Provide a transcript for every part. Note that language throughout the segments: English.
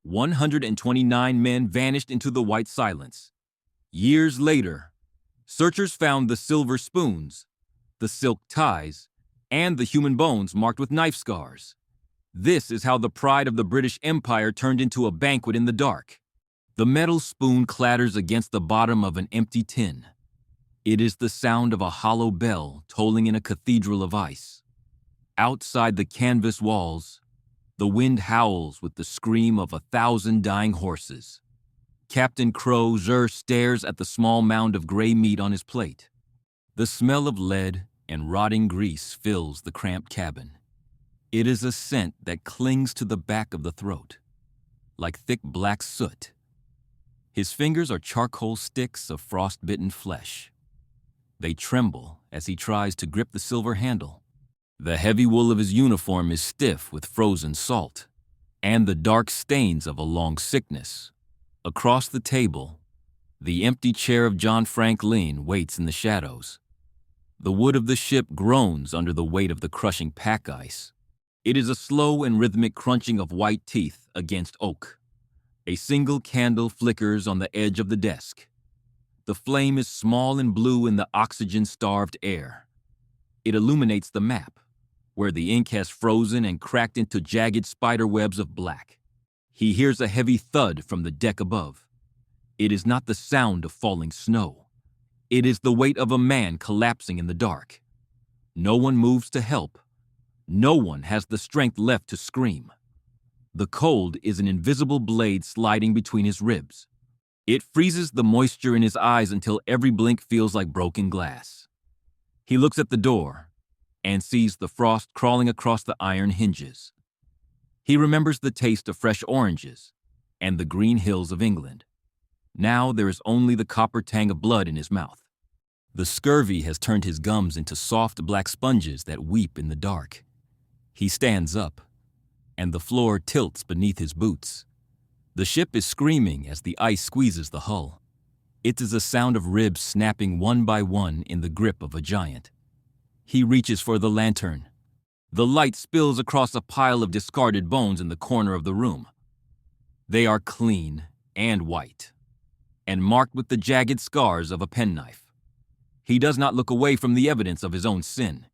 129 men vanished into the white silence. Years later, searchers found the silver spoons, the silk ties, and the human bones marked with knife scars. This is how the pride of the British Empire turned into a banquet in the dark. The metal spoon clatters against the bottom of an empty tin. It is the sound of a hollow bell tolling in a cathedral of ice. Outside the canvas walls, the wind howls with the scream of 1,000 dying horses. Captain Crozier stares at the small mound of gray meat on his plate. The smell of lead and rotting grease fills the cramped cabin. It is a scent that clings to the back of the throat, like thick black soot. His fingers are charcoal sticks of frost-bitten flesh. They tremble as he tries to grip the silver handle. The heavy wool of his uniform is stiff with frozen salt, and the dark stains of a long sickness. Across the table, the empty chair of John Franklin waits in the shadows. The wood of the ship groans under the weight of the crushing pack ice. It is a slow and rhythmic crunching of white teeth against oak. A single candle flickers on the edge of the desk. The flame is small and blue in the oxygen-starved air. It illuminates the map, where the ink has frozen and cracked into jagged spider webs of black. He hears a heavy thud from the deck above. It is not the sound of falling snow. It is the weight of a man collapsing in the dark. No one moves to help. No one has the strength left to scream. The cold is an invisible blade sliding between his ribs. It freezes the moisture in his eyes until every blink feels like broken glass. He looks at the door and sees the frost crawling across the iron hinges. He remembers the taste of fresh oranges and the green hills of England. Now there is only the copper tang of blood in his mouth. The scurvy has turned his gums into soft black sponges that weep in the dark. He stands up, and the floor tilts beneath his boots. The ship is screaming as the ice squeezes the hull. It is a sound of ribs snapping one by one in the grip of a giant. He reaches for the lantern. The light spills across a pile of discarded bones in the corner of the room. They are clean and white, and marked with the jagged scars of a penknife. He does not look away from the evidence of his own sin.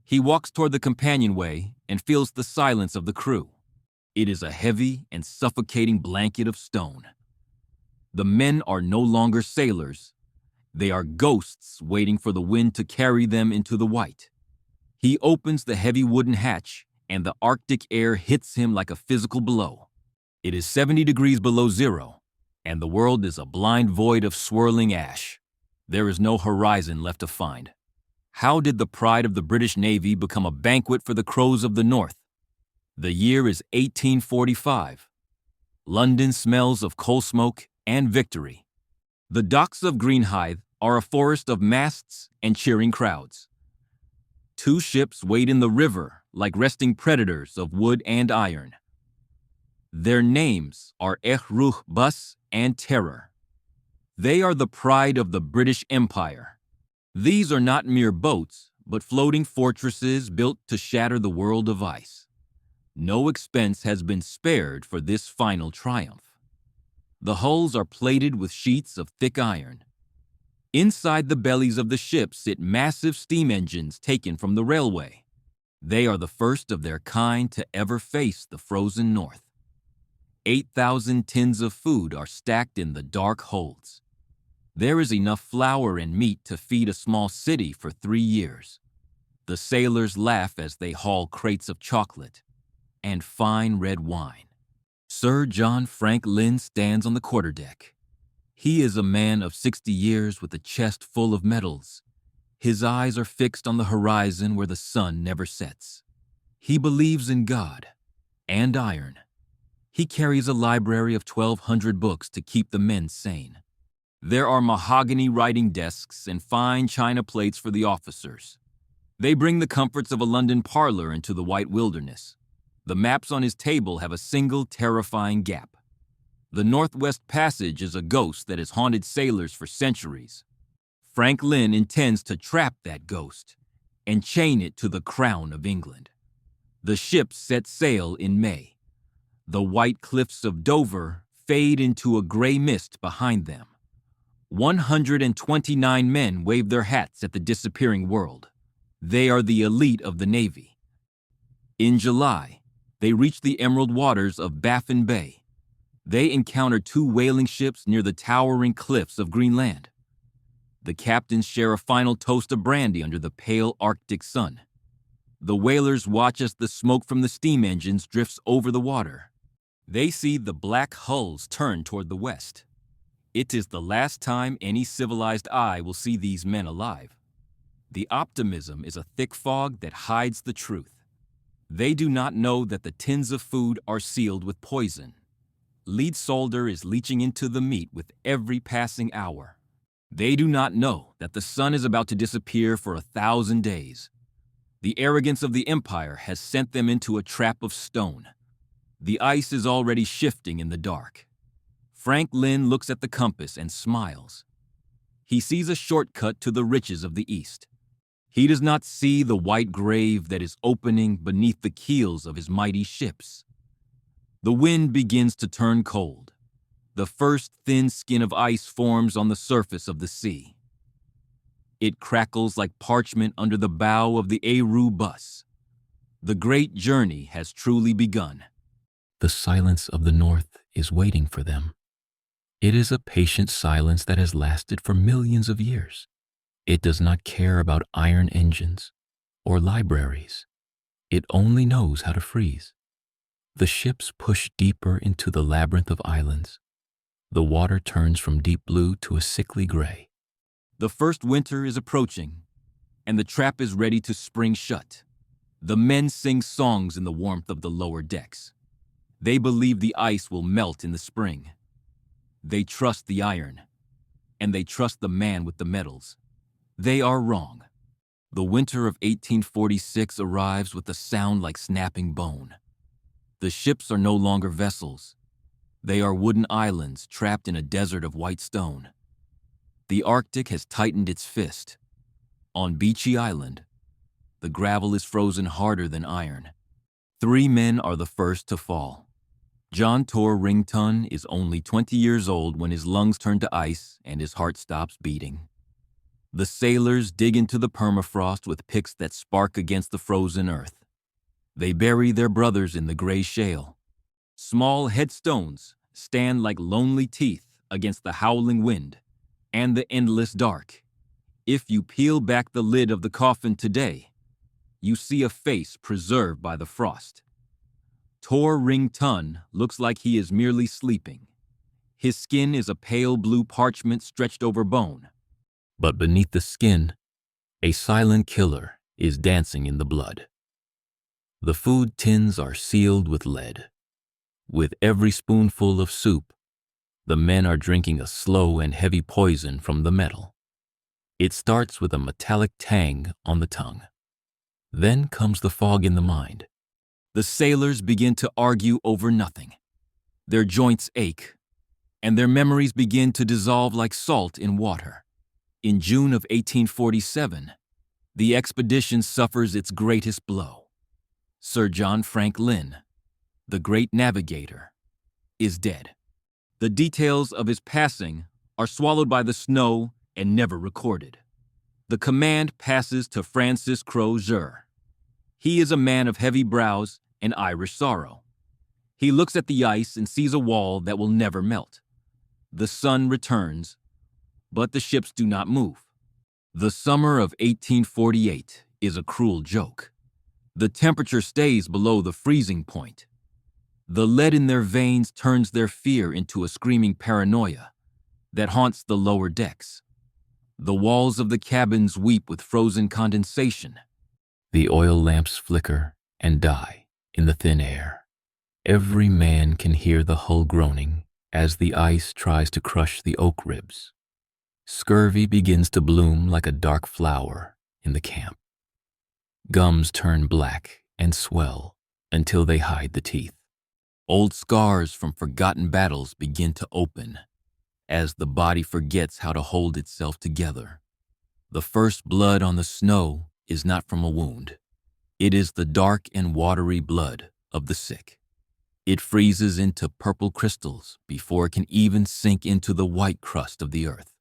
He walks toward the companionway and feels the silence of the crew. It is a heavy and suffocating blanket of stone. The men are no longer sailors. They are ghosts waiting for the wind to carry them into the white. He opens the heavy wooden hatch, and the Arctic air hits him like a physical blow. It is 70 degrees below zero, and the world is a blind void of swirling ash. There is no horizon left to find. How did the pride of the British Navy become a banquet for the crows of the North? The year is 1845. London smells of coal smoke and victory. The docks of Greenhithe are a forest of masts and cheering crowds. Two ships wait in the river like resting predators of wood and iron. Their names are Ruch Bus and Terror. They are the pride of the British Empire. These are not mere boats, but floating fortresses built to shatter the world of ice. No expense has been spared for this final triumph. The hulls are plated with sheets of thick iron. Inside the bellies of the ships sit massive steam engines taken from the railway. They are the first of their kind to ever face the frozen north. 8,000 tins of food are stacked in the dark holds. There is enough flour and meat to feed a small city for 3 years. The sailors laugh as they haul crates of chocolate and fine red wine. Sir John Franklin stands on the quarterdeck. He is a man of 60 years with a chest full of medals. His eyes are fixed on the horizon where the sun never sets. He believes in God and iron. He carries a library of 1,200 books to keep the men sane. There are mahogany writing desks and fine china plates for the officers. They bring the comforts of a London parlor into the white wilderness. The maps on his table have a single terrifying gap. The Northwest Passage is a ghost that has haunted sailors for centuries. Franklin intends to trap that ghost and chain it to the crown of England. The ships set sail in May. The white cliffs of Dover fade into a gray mist behind them. 129 men wave their hats at the disappearing world. They are the elite of the Navy. In July, they reach the emerald waters of Baffin Bay. They encounter 2 whaling ships near the towering cliffs of Greenland. The captains share a final toast of brandy under the pale Arctic sun. The whalers watch as the smoke from the steam engines drifts over the water. They see the black hulls turn toward the west. It is the last time any civilized eye will see these men alive. The optimism is a thick fog that hides the truth. They do not know that the tins of food are sealed with poison. Lead solder is leaching into the meat with every passing hour. They do not know that the sun is about to disappear for 1,000 days. The arrogance of the empire has sent them into a trap of stone. The ice is already shifting in the dark. Frank Lynn looks at the compass and smiles. He sees a shortcut to the riches of the East. He does not see the white grave that is opening beneath the keels of his mighty ships. The wind begins to turn cold. The first thin skin of ice forms on the surface of the sea. It crackles like parchment under the bow of the Aru bus. The great journey has truly begun. The silence of the North is waiting for them. It is a patient silence that has lasted for millions of years. It does not care about iron engines or libraries. It only knows how to freeze. The ships push deeper into the labyrinth of islands. The water turns from deep blue to a sickly gray. The first winter is approaching, and the trap is ready to spring shut. The men sing songs in the warmth of the lower decks. They believe the ice will melt in the spring. They trust the iron, and they trust the man with the metals. They are wrong. The winter of 1846 arrives with a sound like snapping bone. The ships are no longer vessels. They are wooden islands trapped in a desert of white stone. The Arctic has tightened its fist. On Beachy Island, the gravel is frozen harder than iron. 3 men are the first to fall. John Tor Rington is only 20 years old when his lungs turn to ice and his heart stops beating. The sailors dig into the permafrost with picks that spark against the frozen earth. They bury their brothers in the gray shale. Small headstones stand like lonely teeth against the howling wind and the endless dark. If you peel back the lid of the coffin today, you see a face preserved by the frost. Tor Rington looks like he is merely sleeping. His skin is a pale blue parchment stretched over bone. But beneath the skin, a silent killer is dancing in the blood. The food tins are sealed with lead. With every spoonful of soup, the men are drinking a slow and heavy poison from the metal. It starts with a metallic tang on the tongue. Then comes the fog in the mind. The sailors begin to argue over nothing. Their joints ache, and their memories begin to dissolve like salt in water. In June of 1847, the expedition suffers its greatest blow. Sir John Franklin, the great navigator, is dead. The details of his passing are swallowed by the snow and never recorded. The command passes to Francis Crozier. He is a man of heavy brows and Irish sorrow. He looks at the ice and sees a wall that will never melt. The sun returns, but the ships do not move. The summer of 1848 is a cruel joke. The temperature stays below the freezing point. The lead in their veins turns their fear into a screaming paranoia that haunts the lower decks. The walls of the cabins weep with frozen condensation. The oil lamps flicker and die in the thin air. Every man can hear the hull groaning as the ice tries to crush the oak ribs. Scurvy begins to bloom like a dark flower in the camp. Gums turn black and swell until they hide the teeth. Old scars from forgotten battles begin to open as the body forgets how to hold itself together. The first blood on the snow is not from a wound. It is the dark and watery blood of the sick. It freezes into purple crystals before it can even sink into the white crust of the earth.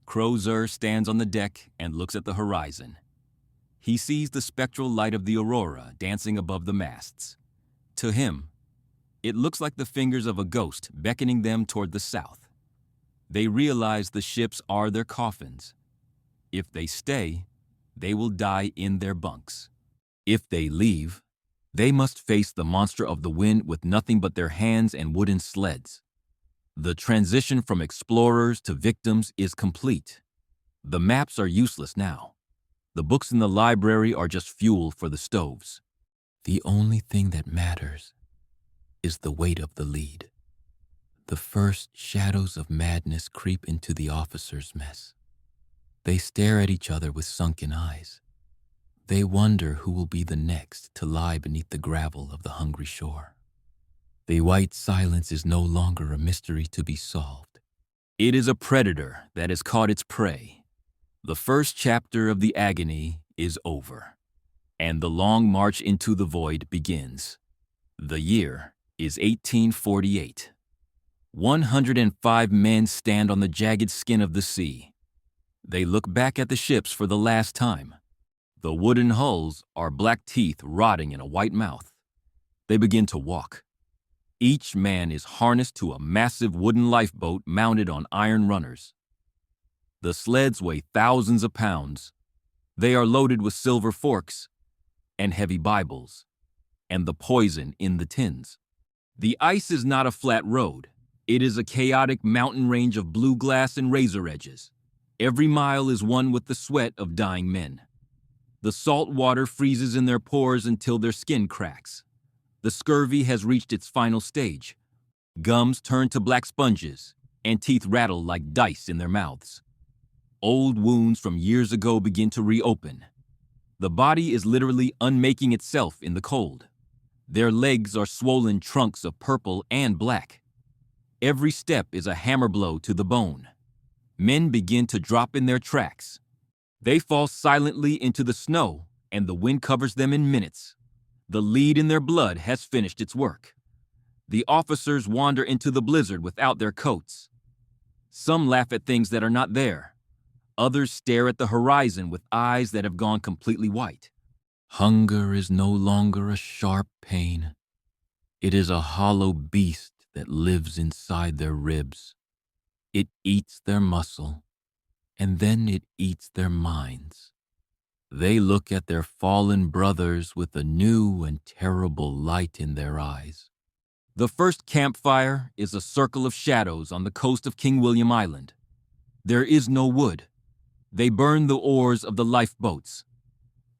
Crozer stands on the deck and looks at the horizon. He sees the spectral light of the aurora dancing above the masts. To him, it looks like the fingers of a ghost beckoning them toward the south. They realize the ships are their coffins. If they stay, they will die in their bunks. If they leave, they must face the monster of the wind with nothing but their hands and wooden sleds. The transition from explorers to victims is complete. The maps are useless now. The books in the library are just fuel for the stoves. The only thing that matters is the weight of the lead. The first shadows of madness creep into the officers' mess. They stare at each other with sunken eyes. They wonder who will be the next to lie beneath the gravel of the hungry shore. The white silence is no longer a mystery to be solved. It is a predator that has caught its prey. The first chapter of the agony is over, and the long march into the void begins. The year is 1848. 105 men stand on the jagged skin of the sea. They look back at the ships for the last time. The wooden hulls are black teeth rotting in a white mouth. They begin to walk. Each man is harnessed to a massive wooden lifeboat mounted on iron runners. The sleds weigh thousands of pounds. They are loaded with silver forks and heavy Bibles, and the poison in the tins. The ice is not a flat road. It is a chaotic mountain range of blue glass and razor edges. Every mile is one with the sweat of dying men. The salt water freezes in their pores until their skin cracks. The scurvy has reached its final stage. Gums turn to black sponges, and teeth rattle like dice in their mouths. Old wounds from years ago begin to reopen. The body is literally unmaking itself in the cold. Their legs are swollen trunks of purple and black. Every step is a hammer blow to the bone. Men begin to drop in their tracks. They fall silently into the snow, and the wind covers them in minutes. The lead in their blood has finished its work. The officers wander into the blizzard without their coats. Some laugh at things that are not there. Others stare at the horizon with eyes that have gone completely white. Hunger is no longer a sharp pain. It is a hollow beast that lives inside their ribs. It eats their muscle, and then it eats their minds. They look at their fallen brothers with a new and terrible light in their eyes. The first campfire is a circle of shadows on the coast of King William Island. There is no wood. They burn the oars of the lifeboats.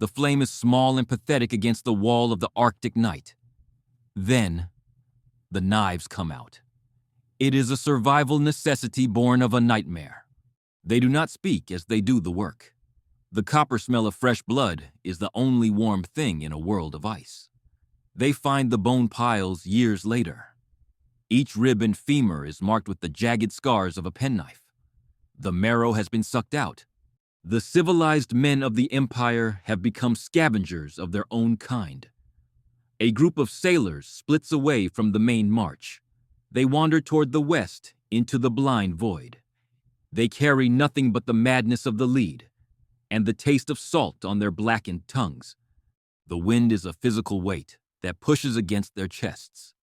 The flame is small and pathetic against the wall of the Arctic night. Then, the knives come out. It is a survival necessity born of a nightmare. They do not speak as they do the work. The copper smell of fresh blood is the only warm thing in a world of ice. They find the bone piles years later. Each rib and femur is marked with the jagged scars of a penknife. The marrow has been sucked out. The civilized men of the empire have become scavengers of their own kind. A group of sailors splits away from the main march. They wander toward the west into the blind void. They carry nothing but the madness of the lead and the taste of salt on their blackened tongues. The wind is a physical weight that pushes against their chests.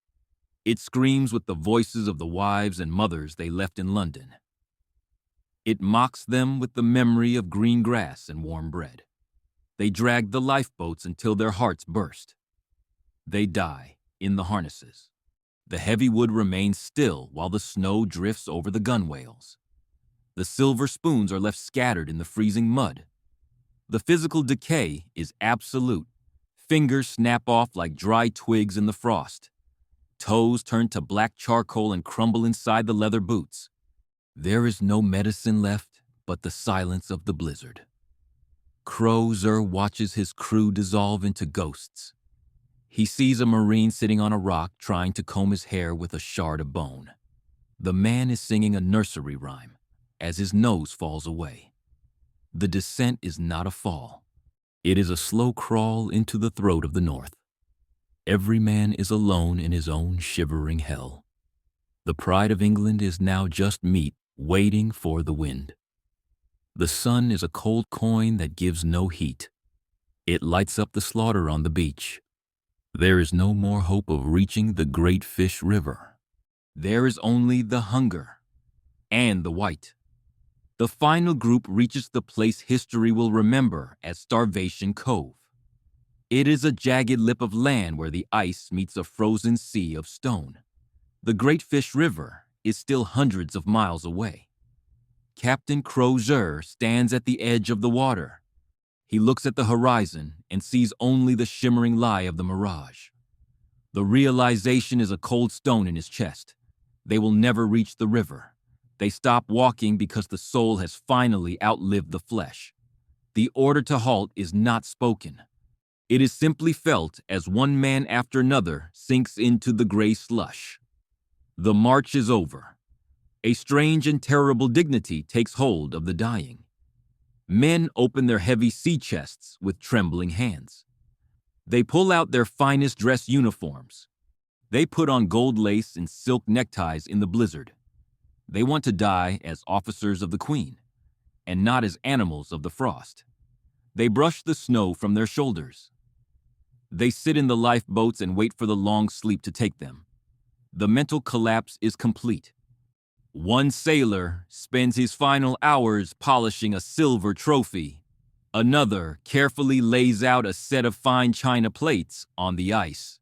It screams with the voices of the wives and mothers they left in London. It mocks them with the memory of green grass and warm bread. They drag the lifeboats until their hearts burst. They die in the harnesses. The heavy wood remains still while the snow drifts over the gunwales. The silver spoons are left scattered in the freezing mud. The physical decay is absolute. Fingers snap off like dry twigs in the frost. Toes turn to black charcoal and crumble inside the leather boots. There is no medicine left but the silence of the blizzard. Crozer watches his crew dissolve into ghosts. He sees a Marine sitting on a rock trying to comb his hair with a shard of bone. The man is singing a nursery rhyme as his nose falls away. The descent is not a fall. It is a slow crawl into the throat of the North. Every man is alone in his own shivering hell. The pride of England is now just meat waiting for the wind. The sun is a cold coin that gives no heat. It lights up the slaughter on the beach. There is no more hope of reaching the great fish river. There is only the hunger and the white. The final group reaches the place history will remember as Starvation Cove. It is a jagged lip of land where the ice meets a frozen sea of stone. The Great Fish River is still hundreds of miles away. Captain Crozier stands at the edge of the water. He looks at the horizon and sees only the shimmering lie of the mirage. The realization is a cold stone in his chest. They will never reach the river. They stop walking because the soul has finally outlived the flesh. The order to halt is not spoken. It is simply felt as one man after another sinks into the gray slush. The march is over. A strange and terrible dignity takes hold of the dying. Men open their heavy sea chests with trembling hands. They pull out their finest dress uniforms. They put on gold lace and silk neckties in the blizzard. They want to die as officers of the Queen, and not as animals of the frost. They brush the snow from their shoulders. They sit in the lifeboats and wait for the long sleep to take them. The mental collapse is complete. One sailor spends his final hours polishing a silver trophy. Another carefully lays out a set of fine china plates on the ice.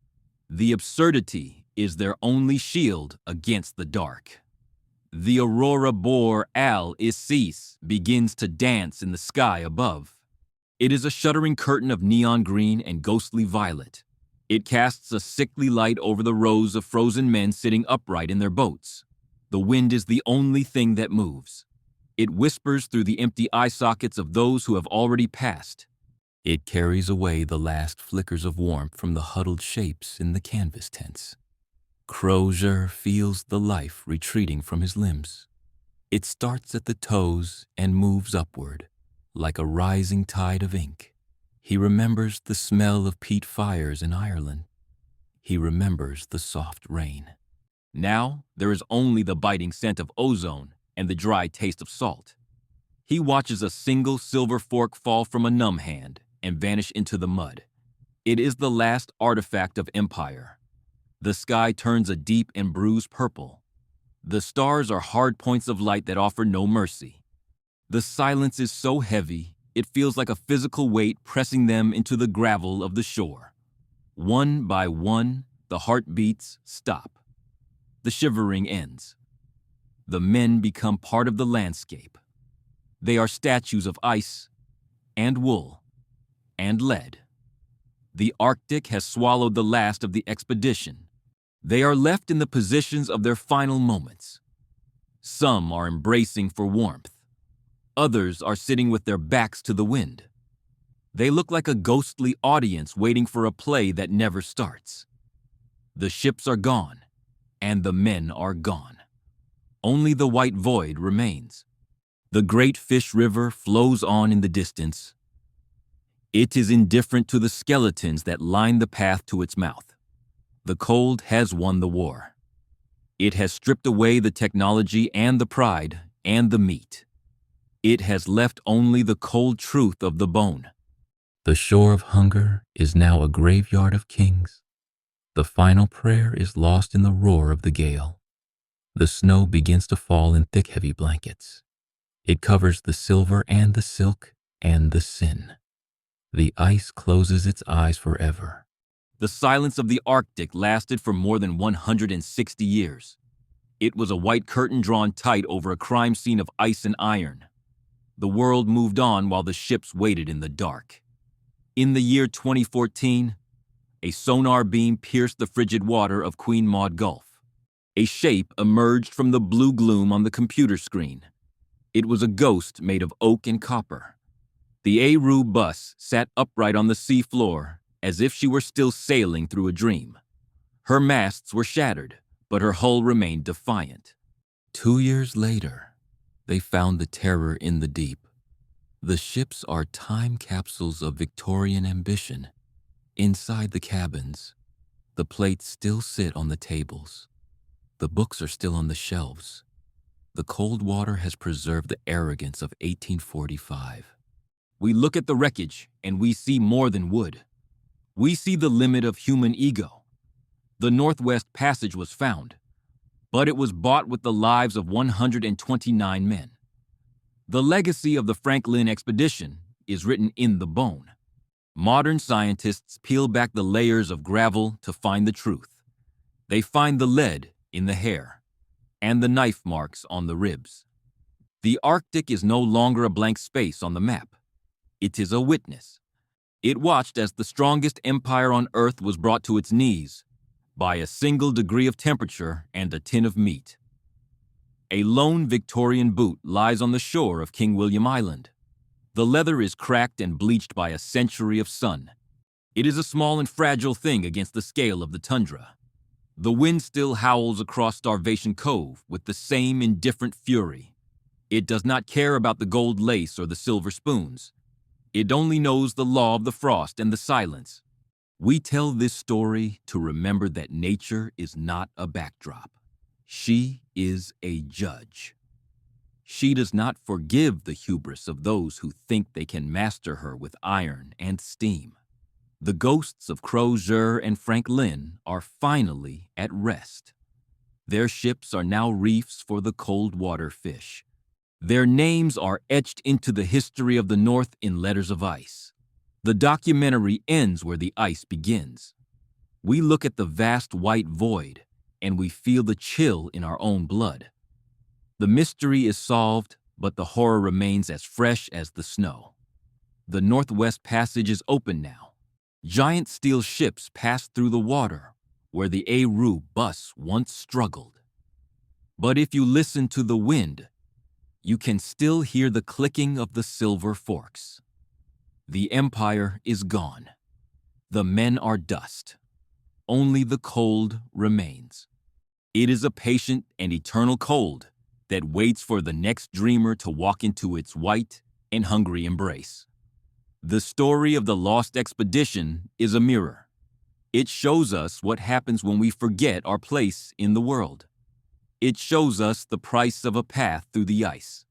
The absurdity is their only shield against the dark. The aurora borealis begins to dance in the sky above. It is a shuddering curtain of neon green and ghostly violet. It casts a sickly light over the rows of frozen men sitting upright in their boats. The wind is the only thing that moves. It whispers through the empty eye sockets of those who have already passed. It carries away the last flickers of warmth from the huddled shapes in the canvas tents. Crozier feels the life retreating from his limbs. It starts at the toes and moves upward, like a rising tide of ink. He remembers the smell of peat fires in Ireland. He remembers the soft rain. Now, there is only the biting scent of ozone and the dry taste of salt. He watches a single silver fork fall from a numb hand and vanish into the mud. It is the last artifact of empire. The sky turns a deep and bruised purple. The stars are hard points of light that offer no mercy. The silence is so heavy, it feels like a physical weight pressing them into the gravel of the shore. One by one, the heartbeats stop. The shivering ends. The men become part of the landscape. They are statues of ice and wool and lead. The Arctic has swallowed the last of the expedition. They are left in the positions of their final moments. Some are embracing for warmth. Others are sitting with their backs to the wind. They look like a ghostly audience waiting for a play that never starts. The ships are gone, and the men are gone. Only the white void remains. The Great Fish River flows on in the distance. It is indifferent to the skeletons that line the path to its mouth. The cold has won the war. It has stripped away the technology and the pride and the meat. It has left only the cold truth of the bone. The shore of hunger is now a graveyard of kings. The final prayer is lost in the roar of the gale. The snow begins to fall in thick, heavy blankets. It covers the silver and the silk and the sin. The ice closes its eyes forever. The silence of the Arctic lasted for more than 160 years. It was a white curtain drawn tight over a crime scene of ice and iron. The world moved on while the ships waited in the dark. In the year 2014, a sonar beam pierced the frigid water of Queen Maud Gulf. A shape emerged from the blue gloom on the computer screen. It was a ghost made of oak and copper. The Aru bus sat upright on the sea floor as if she were still sailing through a dream. Her masts were shattered, but her hull remained defiant. 2 years later, they found the terror in the deep. The ships are time capsules of Victorian ambition. Inside the cabins, The plates still sit on the tables. The books are still on the shelves. The cold water has preserved the arrogance of 1845. We look at the wreckage and we see more than wood. We see the limit of human ego. The Northwest Passage was found, but it was bought with the lives of 129 men. The legacy of the Franklin expedition is written in the bone. Modern scientists peel back the layers of gravel to find the truth. They find the lead in the hair and the knife marks on the ribs. The Arctic is no longer a blank space on the map. It is a witness. It watched as the strongest empire on Earth was brought to its knees by a single degree of temperature and a tin of meat. A lone Victorian boot lies on the shore of King William Island. The leather is cracked and bleached by a century of sun. It is a small and fragile thing against the scale of the tundra. The wind still howls across Starvation Cove with the same indifferent fury. It does not care about the gold lace or the silver spoons. It only knows the law of the frost and the silence. We tell this story to remember that nature is not a backdrop. She is a judge. She does not forgive the hubris of those who think they can master her with iron and steam. The ghosts of Crozier and Franklin are finally at rest. Their ships are now reefs for the cold water fish. Their names are etched into the history of the North in letters of ice. The documentary ends where the ice begins. We look at the vast white void, and we feel the chill in our own blood. The mystery is solved, but the horror remains as fresh as the snow. The Northwest Passage is open now. Giant steel ships pass through the water, where the Aru bus once struggled. But if you listen to the wind, you can still hear the clicking of the silver forks. The empire is gone. The men are dust. Only the cold remains. It is a patient and eternal cold that waits for the next dreamer to walk into its white and hungry embrace. The story of the lost expedition is a mirror. It shows us what happens when we forget our place in the world. It shows us the price of a path through the ice.